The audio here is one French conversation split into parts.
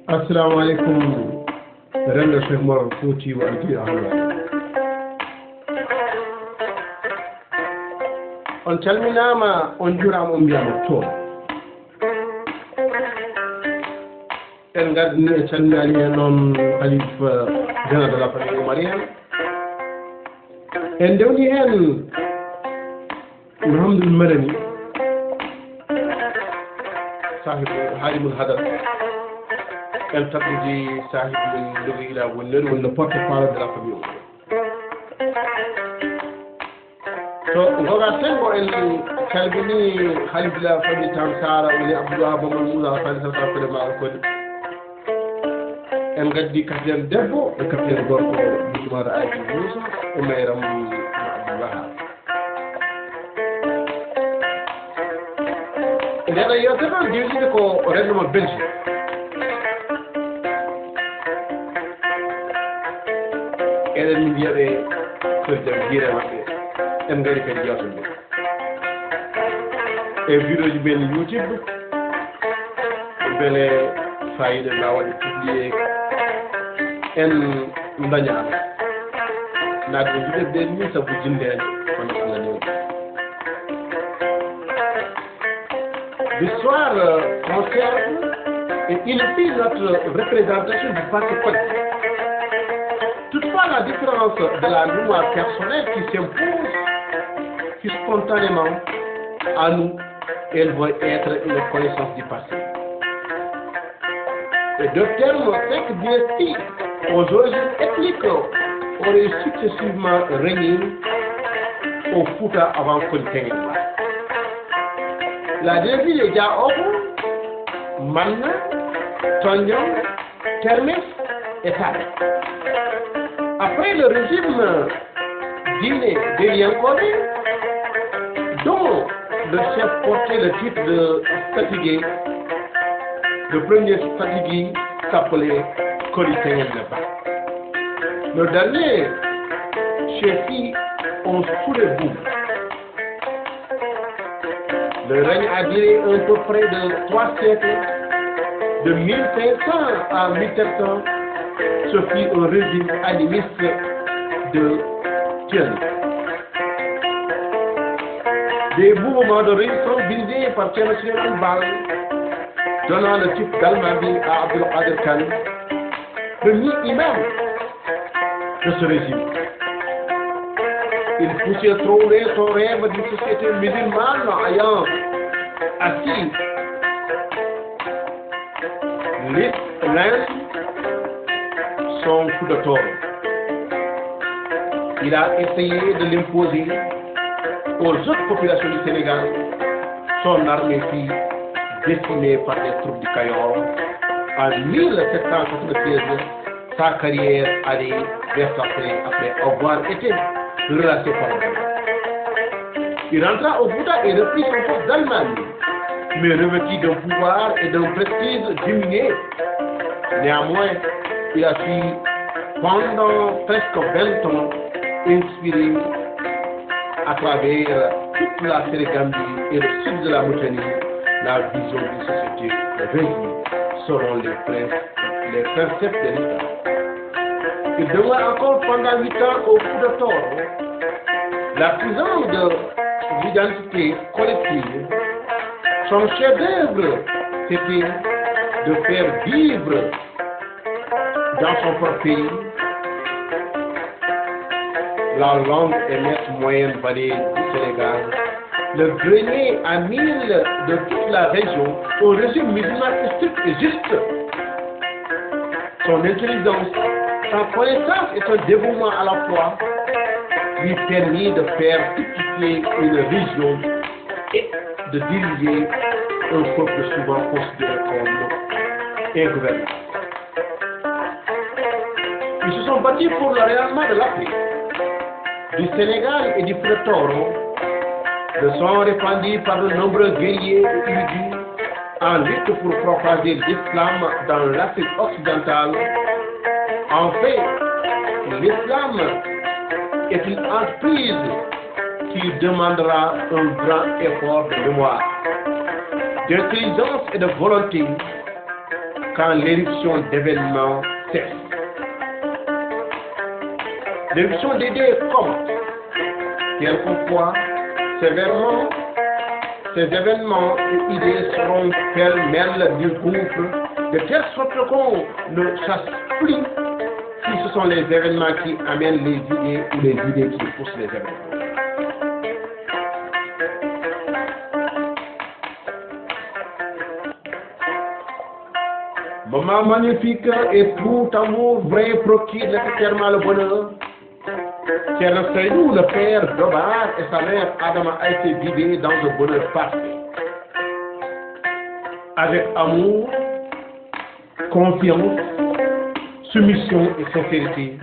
Assalamu alaikum. Renda Sheikh Umar Fouti wa Alti Ahmad. On calminama, on jurama, on mbiyama toon. En gardini e calminali hen noon Khalifa général de la famille oumarienne. En dewni hen Mouhamadoul Madani, sahibu Halimul Hadar. En tabbiji sahibu ndogi ila wonnere wonno porte-parole de la famille. To goga sengo en calbini halif de la famille Tamsara woni Abdoulaye Mamadou Moussa Falisa Safere ma ko en gaddi capitaine debbo e capitaine gorko Oumar Aji Moussa e mayram Abdoulaye. Ndena yote tan diwide ko règlement Belgique. Eɗen min mbiyaɓe sojam jiire maɓɓe en ngari kadi yewtande e vidéo ji men YouTube beele fayida ma waɗi publié en dañaama naatɓe jiɗirɗe ni sabu jindede kono Allah newi. L'histoire concerne et illustrent notre représentation du parti politique. Toutefois, la différence de la loi personnelle qui s'impose qui spontanément à nous, elle va être une connaissance du passé. Et deux termes, cinq dynasties aux origines ethniques auraient successivement régné au Fouta avant Kolitengue. La dynastie des Diaobo, Manna, Tonyon, Termes et Tare. Après le régime dîné de Yankone, dont le chef portait le titre de Statigué, le premier Statigué s'appelait Kolitengue Neba. Le dernier chef on sous les bouts. Le règne a duré à peu près de 3 siècles, de 1500 à 1700. Ce fut un régime animiste de tyrannie. Des mouvements de résistance visés par Thierno Souleymane Baal, donnant le titre d'Al-Mahdi à Abdul Qadir Khan, premier imam de ce régime. Il poussait trop son rêve d'une société musulmane ayant assis l'Inde son coup de tort. Il a essayé de l'imposer aux autres populations du Sénégal. Son armée fut décimée par les troupes du Cayor. En 1793, sa carrière allait vers sa fin après avoir été relâché par le. Il rentra au Fouta et reprit son poste d'Allemagne, mais revêtu d'un pouvoir et d'un prestige diminué. Néanmoins, il a su pendant presque 20 ans inspirer à travers toute la Sérégambie et le sud de la Mauritanie la vision d'une société régie selon les principes de l'État. Il demeure encore pendant 8 ans au coup de tort. La prison de l'identité collective, son chef-d'œuvre, c'était de faire vivre dans son propre pays la langue et lettre moyenne vallée du Sénégal, le grenier à 1000 de toute la région au régime musulman strict et juste. Son intelligence, sa connaissance et son dévouement à la foi lui permit de faire fructifier une région et de diriger un peuple souvent considéré comme ingouvernable. Ils se sont battus pour le rayonnement de l'Afrique, du Sénégal et du Fouta-Toro, de sont répandus par de nombreux guerriers unis en lutte pour propager l'islam dans l'Afrique occidentale. En fait, l'islam est une entreprise qui demandera un grand effort de mémoire, d'intelligence et de volonté quand l'éruption d'événements cesse. L'éruption d'idées commence. Quelquefois, ces événements et idées seront pêle-mêle du groupe, de telle sorte qu'on ne chasse plus si ce sont les événements qui amènent les idées ou les idées qui poussent les événements. Moment magnifique et tout amour vrai procure nécessairement le bonheur. C'est le père d'Obar et sa mère Adama a été guidés dans le bonheur parfait. Avec amour, confiance, soumission et sincérité.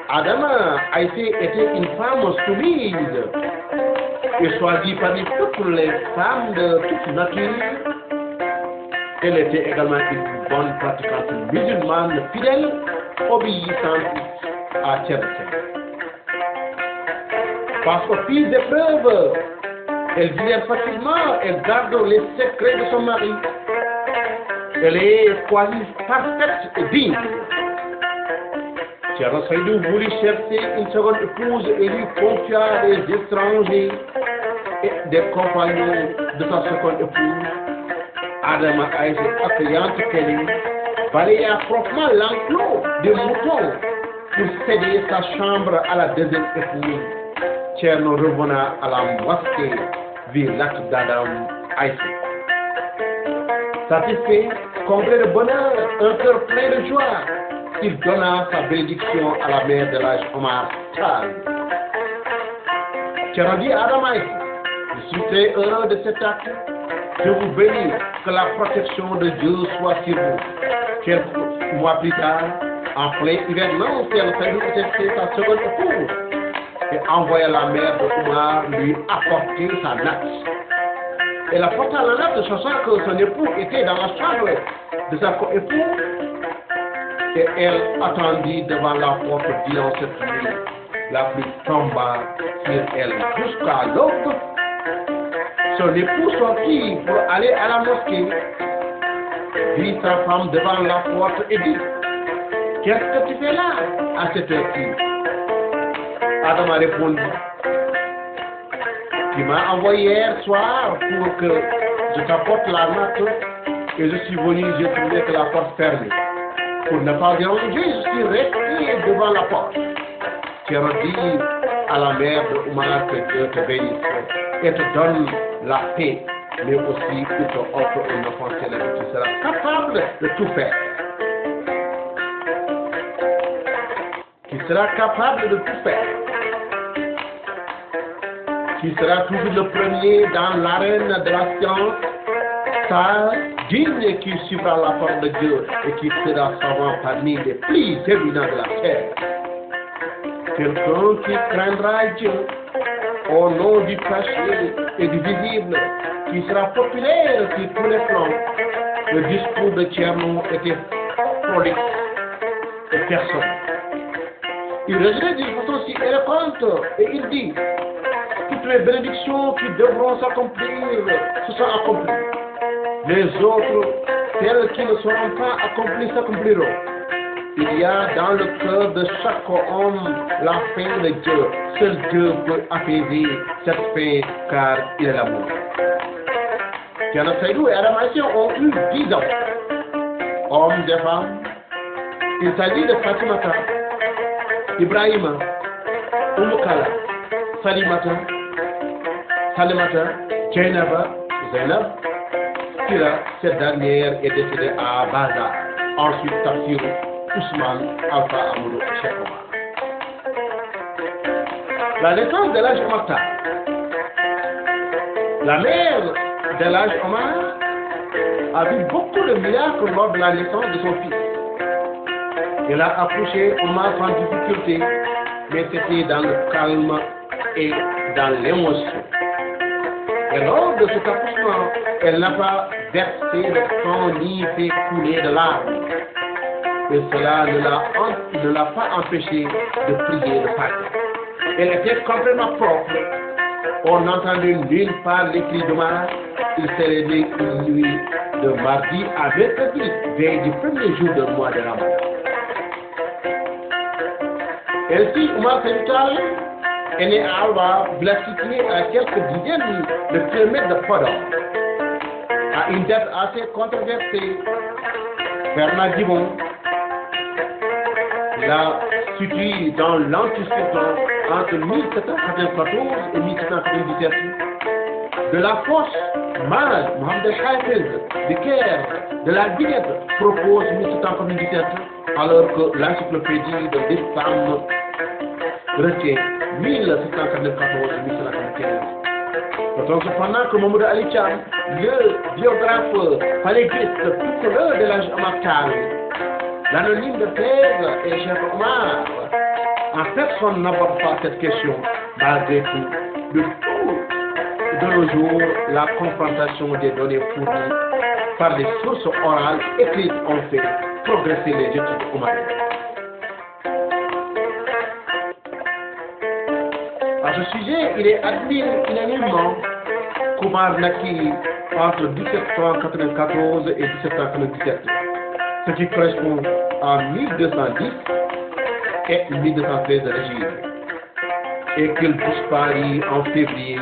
Adama a été une femme soumise et choisie parmi toutes les femmes de toute nature. Elle était également une bonne pratiquante musulmane fidèle, obéissante à Tchèque. Face aux pires épreuves, elle vient facilement et garde les secrets de son mari. Elle est quasi parfaite et digne. Thierno Seydou voulut chercher une seconde épouse et lui confia des étrangers et des compagnons de sa seconde épouse. Adama a été accueillante qu'elle balaya proprement l'enclos des moutons pour céder sa chambre à la deuxième épouse. Thierno revena à la mosquée, vit l'acte d'Adam Aïssé. Satisfait, comblé de bonheur, un cœur plein de joie, il donna sa bénédiction à la mère de l'âge Omar Tal. Thierno dit à Adam Aïssé, je suis très heureux de cet acte. Je vous bénis, que la protection de Dieu soit sur vous. Quelques mois plus tard, en plein hiver, Thierno Seydou était sa seconde épouse et envoya la mère de Omar lui apporter sa natte. Elle apporta la natte, sachant que son époux était dans la chambre de sa co-épouse, et elle attendit devant la porte durant cette nuit. La pluie tomba sur elle jusqu'à l'aube. Son époux sortit pour aller à la mosquée, vit sa femme devant la porte et dit, qu'est-ce que tu fais là à cette heure-ci? Adam a répondu, tu m'as envoyé hier soir pour que je t'apporte la natte et je suis venu, j'ai trouvé que la porte fermée. Pour ne pas déranger, je suis resté devant la porte. Tu redis à la mère de Omar que Dieu te bénisse et te donne la paix, mais aussi il te offre un enfant célèbre qui sera capable de tout faire. Qui sera capable de tout faire. Qui sera toujours le premier dans l'arène de la science, sage, digne, qui suivra la parole de Dieu et qui sera savant parmi les plus éminents de la terre. Quelqu'un qui craindra Dieu au nom du caché et du visible, qui sera populaire sur tous les plans. Le discours de Thierno était prolixe et personnel. Il résumait d'une façon si éloquente et il dit, toutes les bénédictions qui devront s'accomplir se sont accomplies. Les autres, celles qui ne seront pas accomplies, s'accompliront. Il y a dans le cœur de chaque homme la faim de Dieu. Seul Dieu peut apaiser cette faim car il est l'amour. Thierno Seydou et Adam Aïssé ont eu 10 ans. Hommes et femmes. Il s'agit de Fatimata, Ibrahima, Kala, Salimata, Zainab. Kira, cette dernière est décédée à Baza. Ensuite, Tafsir, Ousmane, Alpha Amoudou et Cheikh Omar. La naissance de l'âge Omar. La mère de l'âge Omar a vu beaucoup de miracles lors de la naissance de son fils. Elle a accouché Omar sans difficulté, mais c'était dans le calme et dans l'émotion. Et lors de cet accouchement, elle n'a pas versé de sang ni fait couler de larmes. et cela ne l'a pas empêché de prier le pape. Elle était complètement propre. On n'entendait nulle part les cris d'hommage. Il s'est réveillé une nuit de mardi à mercredi, veille du premier jour du mois de Ramadan. Ainsi, Omar Sénégal est né à Alba, situé à quelques dizaines de kilomètres de Podor. À une date assez controversée, Bernard Dibon l'a situé dans l'Antisultan entre 1794 et 1797. De la force mâle, Mohamed El-Hafiz de Caire, de la Guinée, propose 1797, alors que l'encyclopédie de l'Islam retient 1794 et 1795. Notons cependant que Mamoudou Ali Thiam, le biographe palégriste toucouleur de l'âge Omar, l'anonyme de Thèse et Cheikh Omar, en personne n'aborde pas cette question, malgré tout, de nos jours, la confrontation des données fournies par des sources orales écrites ont fait progresser les études omariennes. À ce sujet, il est admis unanimement qu'Omar naquit entre 1794 et 1797, ce qui correspond à 1210 et 1213 de l'Égypte, et qu'il disparut en février.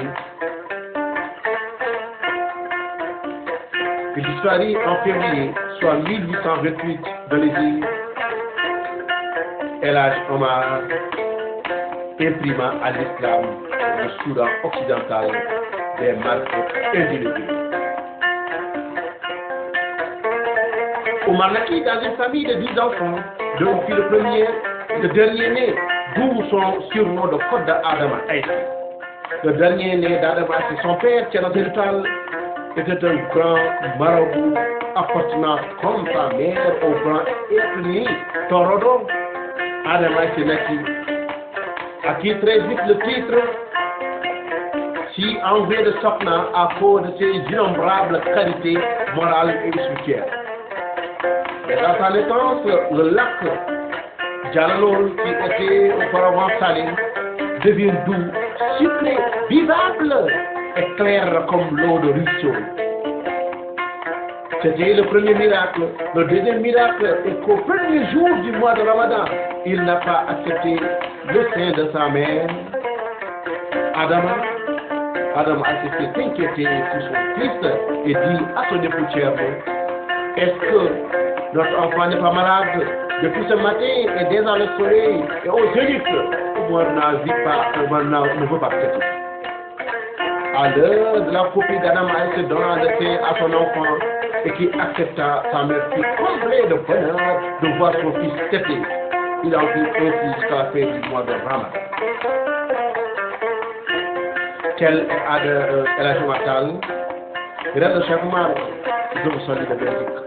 Il disparut en février, soit 1828 de l'Égypte. El Hadj Omar imprima à l'islam le Soudan occidental des marques indélébiles. Omar naquit dans une famille de 10 enfants, dont il fut le dernier né, d'où son surnom de Fodda Adama Aït. Le dernier né d'Adama, c'est son père, Thierno Sénégal, était un grand marabout appartenant comme sa mère au grand ethnie Torodo. Adama Sénéki acquit très vite le titre si enlevé de Sokna à cause de ses innombrables qualités morales et spirituelles. Mais dans sa naissance, le lac Djalalol, qui était auparavant salé, devient doux, sucré, vivable et clair comme l'eau de ruisseau. C'était le premier miracle. Le deuxième miracle est qu'au premier jour du mois de Ramadan, il n'a pas accepté le sein de sa mère. Adam s'est inquiété pour son fils et dit à son époux Thierno, est-ce que notre enfant n'est pas malade depuis ce matin et déjà le soleil et au zénith? Moi, ne veut pas accepter. À l'heure de la copie d'Adam se donnant le sein à son enfant et qui accepta, sa mère fut comblée de bonheur de voir son fils téter. Il en fut ainsi jusqu'à la fin du mois de Ramadan. Quel est El Hadj Omar Tall, grâce à Cheikh Omar, je vous salue de Belgique.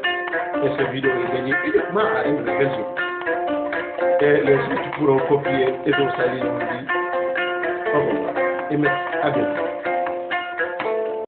Et cette vidéo est dédiée uniquement à une de Belgique. Et les autres pourront copier et vous saluer, on dit au revoir et merci à bientôt.